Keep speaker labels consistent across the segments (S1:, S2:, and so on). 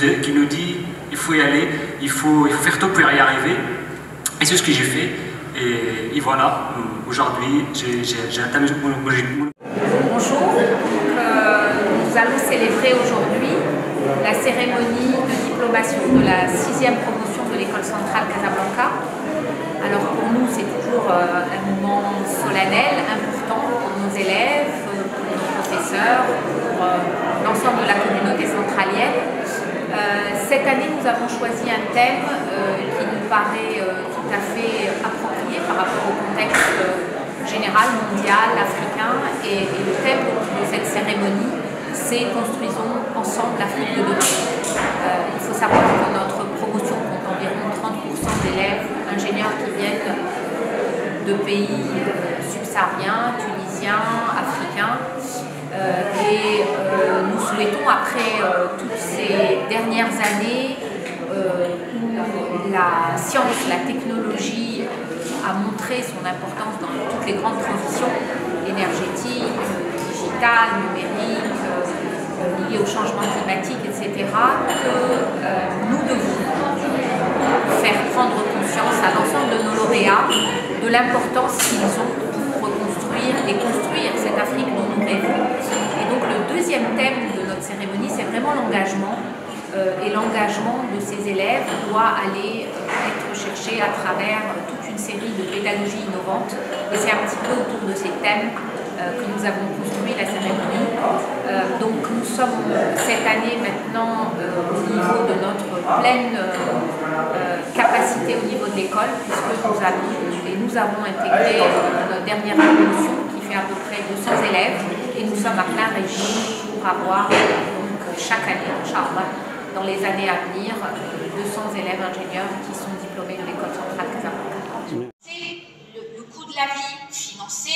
S1: Qui nous dit il faut y aller, il faut faire tout pour y arriver. Et c'est ce que j'ai fait. Et voilà, aujourd'hui, j'ai atteint mon objectif.
S2: Bonjour, nous allons célébrer aujourd'hui la cérémonie de diplomation de la 6e promotion de l'école centrale Casablanca. Alors pour nous, c'est toujours un moment solennel, important pour nos élèves, pour nos professeurs, pour l'ensemble de la communauté centralienne. Cette année, nous avons choisi un thème qui nous paraît tout à fait approprié par rapport au contexte général, mondial, africain. Et le thème de cette cérémonie, c'est « Construisons ensemble l'Afrique de demain ». Il faut savoir que notre promotion compte environ 30% d'élèves ingénieurs qui viennent de pays subsahariens, tunisiens, africains. Et nous souhaitons, après toutes ces dernières années où la science, la technologie a montré son importance dans toutes les grandes transitions énergétiques, digitales, numériques, liées au changement climatique, etc., que nous devons faire prendre conscience à l'ensemble de nos lauréats de l'importance qu'ils ont pour reconstruire et construire cette Afrique dont nous rêvons. Et donc le deuxième thème de notre cérémonie, c'est vraiment l'engagement. Et l'engagement de ces élèves doit aller être cherché à travers toute une série de pédagogies innovantes. Et c'est un petit peu autour de ces thèmes que nous avons construit la cérémonie. Donc nous sommes cette année maintenant au niveau de notre pleine capacité au niveau de l'école, puisque nous avons intégré notre dernière promotion qui fait à peu près 200 élèves, et nous sommes à plein régime pour avoir donc chaque année, Inch'Allah, dans les années à venir, 200 élèves ingénieurs qui sont diplômés de l'école centrale Casablanca.
S3: C'est le coût de la vie financé,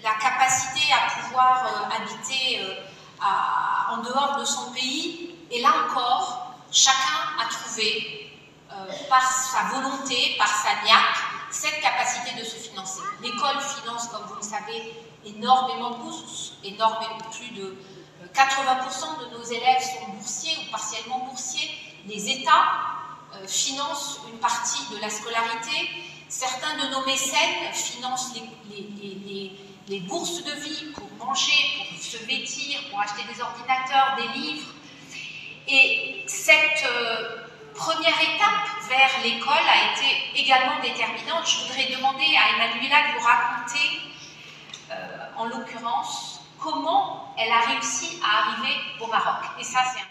S3: la capacité à pouvoir habiter en dehors de son pays, et là encore, chacun a trouvé, par sa volonté, par sa niaque, cette capacité de se financer. L'école finance, comme vous le savez, énormément de bourses, plus de 80% de nos élèves sont boursiers ou partiellement boursiers. Les États financent une partie de la scolarité. Certains de nos mécènes financent les bourses de vie pour manger, pour se vêtir, pour acheter des ordinateurs, des livres. Et cette première étape vers l'école a été également déterminante. Je voudrais demander à Emmanuela de vous raconter, en l'occurrence, comment elle a réussi à arriver au Maroc. Et ça, c'est